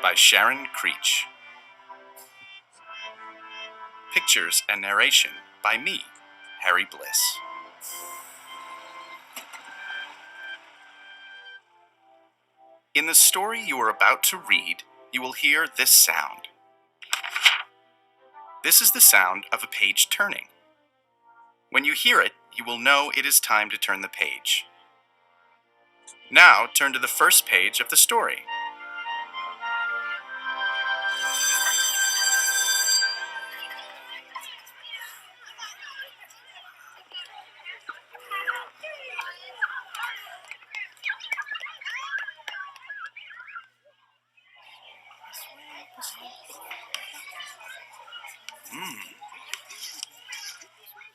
by Sharon Creech. Pictures and narration by me, Harry Bliss. In the story you are about to read, you will hear this sound. This is the sound of a page turning. When you hear it, you will know it is time to turn the page. Now turn to the first page of the story.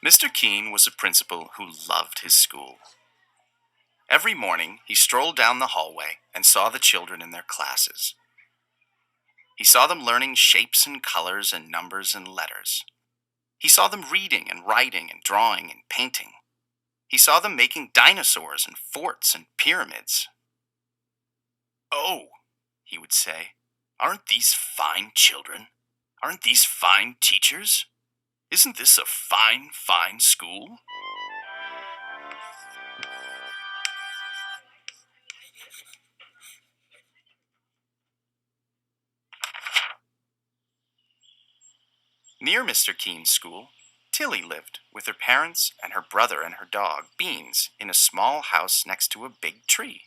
Mr. Keene was a principal who loved his school. Every morning, he strolled down the hallway and saw the children in their classes. He saw them learning shapes and colors and numbers and letters. He saw them reading and writing and drawing and painting. He saw them making dinosaurs and forts and pyramids. "Oh," he would say, "aren't these fine children? Aren't these fine teachers? Isn't this a fine, fine school?" Near Mr. Keene's school, Tilly lived with her parents and her brother and her dog, Beans, in a small house next to a big tree.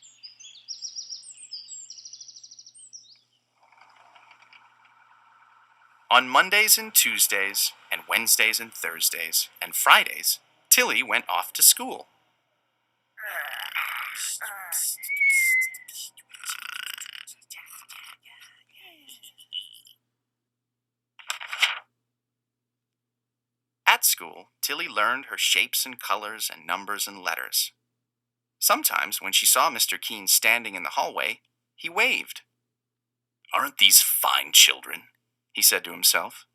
On Mondays and Tuesdays, and Wednesdays and Thursdays, and Fridays, Tilly went off to school. At school, Tilly learned her shapes and colors and numbers and letters. Sometimes, when she saw Mr. Keene standing in the hallway, he waved. "Aren't these fine children?" he said to himself.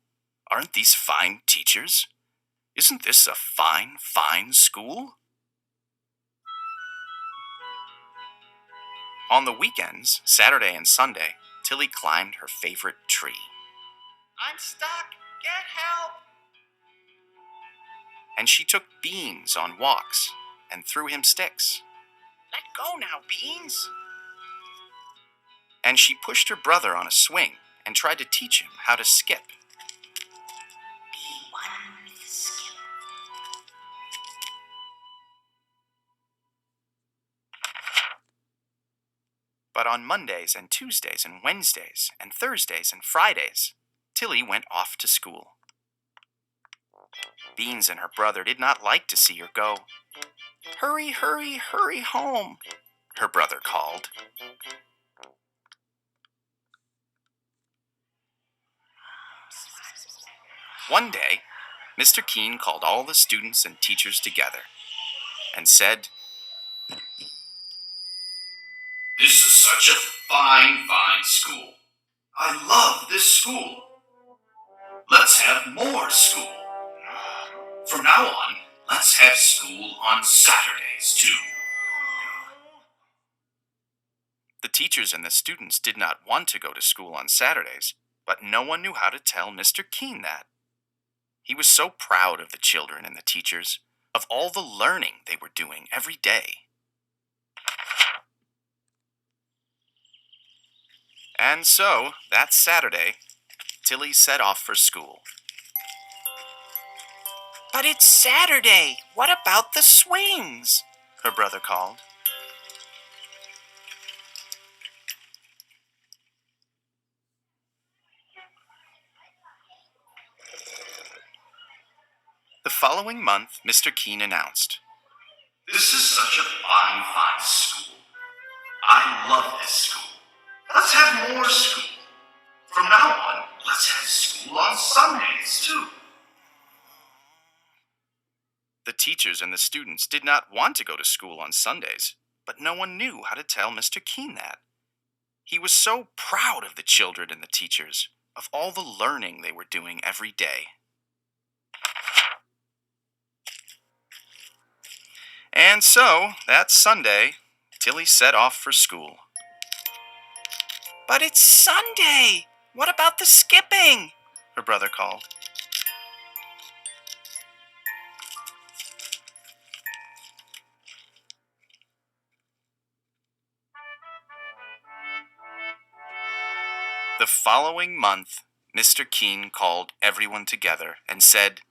"Aren't these fine teachers? Isn't this a fine, fine school?" On the weekends, Saturday and Sunday, Tilly climbed her favorite tree. "I'm stuck! Get help!" And she took Beans on walks and threw him sticks. "Let go now, Beans!" And she pushed her brother on a swing and tried to teach him how to skip. Be one with the skip. But on Mondays and Tuesdays and Wednesdays and Thursdays and Fridays, Tilly went off to school. Beans and her brother did not like to see her go. "Hurry, hurry, hurry home," her brother called. One day, Mr. Keene called all the students and teachers together and said, "This is such a fine, fine school. I love this school. Let's have more school. From now on, let's have school on Saturdays, too." The teachers and the students did not want to go to school on Saturdays, but no one knew how to tell Mr. Keene that. He was so proud of the children and the teachers, of all the learning they were doing every day. And so, that Saturday, Tilly set off for school. "But it's Saturday! What about the swings?" her brother called. The following month, Mr. Keene announced, "This is such a fine, fine school. I love this school. Let's have more school. From now on, let's have school on Sundays, too." The teachers and the students did not want to go to school on Sundays, but no one knew how to tell Mr. Keene that. He was so proud of the children and the teachers, of all the learning they were doing every day. And so, that Sunday, Tilly set off for school. But it's Sunday! What about the skipping? Her brother called. The following month, Mr. Keene called everyone together and said,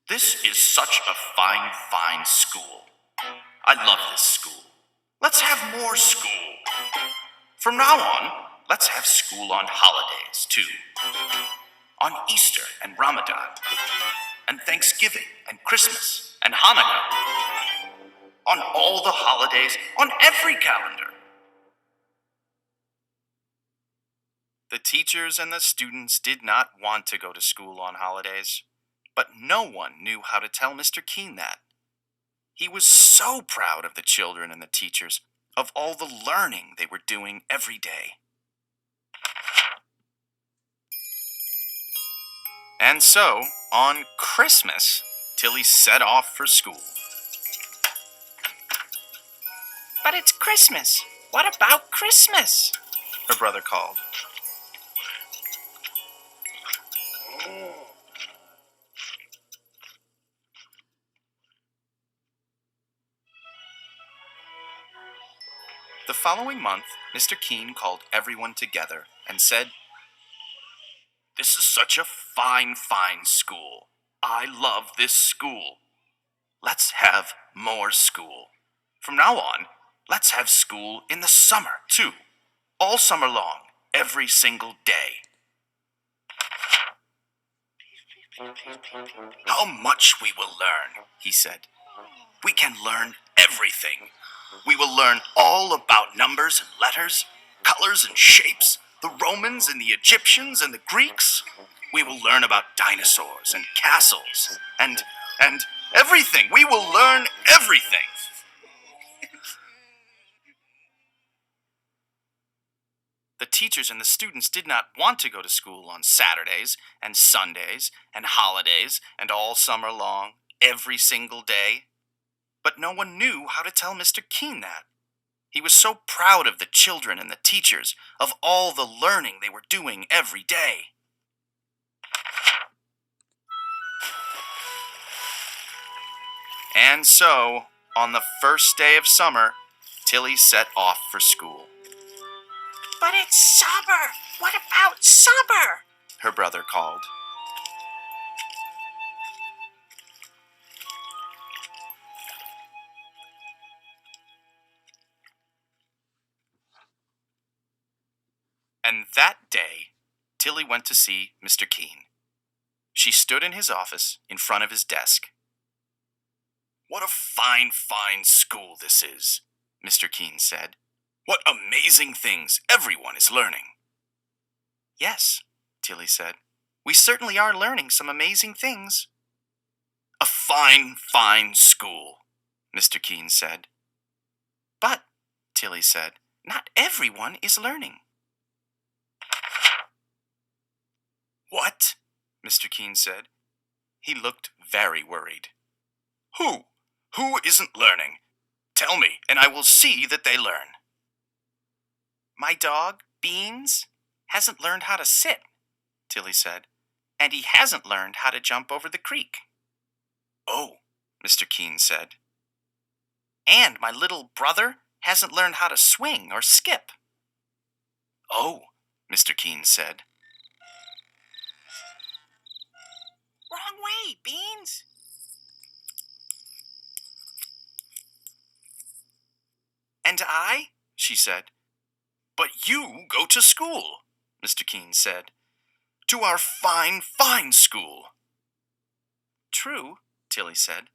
"This is such a fine, fine school. I love this school. Let's have more school. From now on, let's have school on holidays, too. On Easter and Ramadan, and Thanksgiving and Christmas and Hanukkah. On all the holidays, on every calendar." The teachers and the students did not want to go to school on holidays, but no one knew how to tell Mr. Keene that. He was so proud of the children and the teachers, of all the learning they were doing every day. And so, on Christmas, Tilly set off for school. "But it's Christmas! What about Christmas?" her brother called. The following month, Mr. Keene called everyone together and said, "This is such a fine, fine school. I love this school. Let's have more school. From now on, let's have school in the summer, too. All summer long, every single day." "How much we will learn," he said. "We can learn everything. We will learn all about numbers and letters, colors and shapes, the Romans and the Egyptians and the Greeks. We will learn about dinosaurs and castles and everything. We will learn everything." The teachers and the students did not want to go to school on Saturdays and Sundays and holidays and all summer long, every single day. But no one knew how to tell Mr. Keene that. He was so proud of the children and the teachers, of all the learning they were doing every day. And so, on the first day of summer, Tilly set off for school. "But it's summer! What about summer?" her brother called. And that day, Tilly went to see Mr. Keene. She stood in his office in front of his desk. "What a fine, fine school this is," Mr. Keene said. "What amazing things everyone is learning." "Yes," Tilly said. "We certainly are learning some amazing things." "A fine, fine school," Mr. Keene said. "But," Tilly said, "not everyone is learning." "What?" Mr. Keene said. He looked very worried. "Who? Who isn't learning? Tell me, and I will see that they learn." "My dog, Beans, hasn't learned how to sit," Tilly said, "and he hasn't learned how to jump over the creek." "Oh," Mr. Keene said. "And my little brother hasn't learned how to swing or skip." "Oh," Mr. Keene said. "Wrong way, Beans." "And I?" she said. "But you go to school," Mr. Keene said. "To our fine, fine school." "True," Tilly said,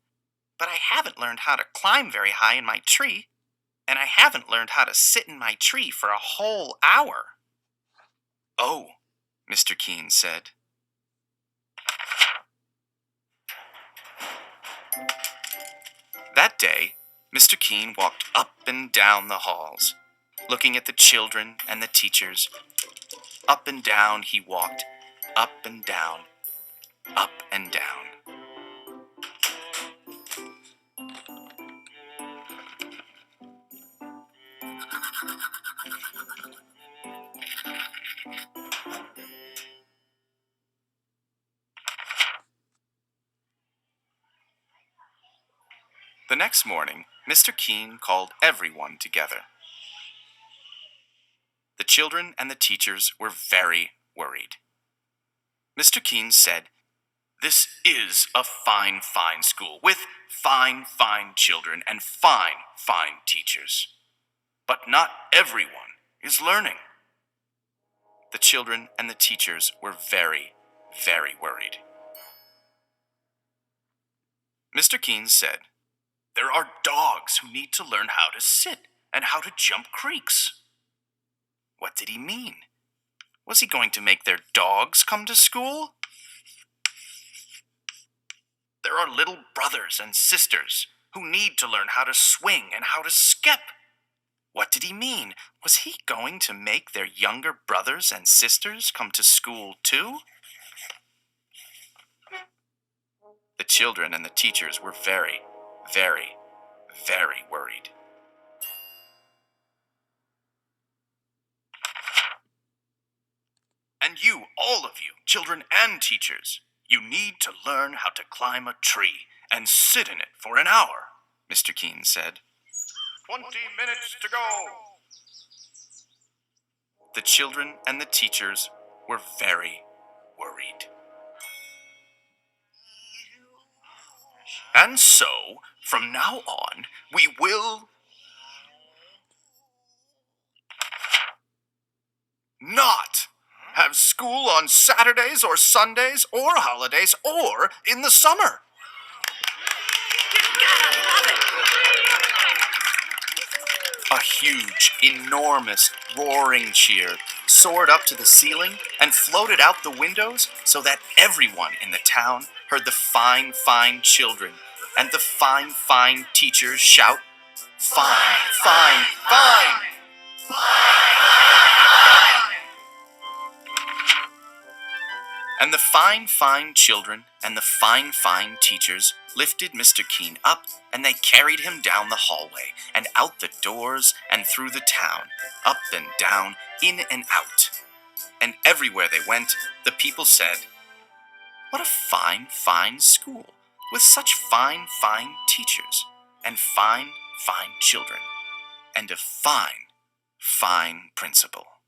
"but I haven't learned how to climb very high in my tree, and I haven't learned how to sit in my tree for a whole hour." "Oh," Mr. Keene said. That day, Mr. Keene walked up and down the halls, looking at the children and the teachers. Up and down he walked, up and down, up and down. The next morning, Mr. Keene called everyone together. The children and the teachers were very worried. Mr. Keene said, "This is a fine, fine school with fine, fine children and fine, fine teachers. But not everyone is learning." The children and the teachers were very, very worried. Mr. Keene said, "There are dogs who need to learn how to sit and how to jump creeks." What did he mean? Was he going to make their dogs come to school? There are little brothers and sisters who need to learn how to swing and how to skip. What did he mean? Was he going to make their younger brothers and sisters come to school too? The children and the teachers were very, very, very worried. And you, all of you, children and teachers, you need to learn how to climb a tree and sit in it for an hour, Mr. Keene said. 20 minutes to go. The children and the teachers were very worried. And so, from now on, we will not have school on Saturdays or Sundays or holidays or in the summer. A huge, enormous, roaring cheer soared up to the ceiling and floated out the windows so that everyone in the town heard the fine, fine children and the fine, fine teachers shout, "Fine, fine, fine!" And the fine, fine children and the fine, fine teachers lifted Mr. Keene up, and they carried him down the hallway and out the doors and through the town, up and down, in and out. And everywhere they went, the people said, "What a fine, fine school, with such fine, fine teachers, and fine, fine children, and a fine, fine principal."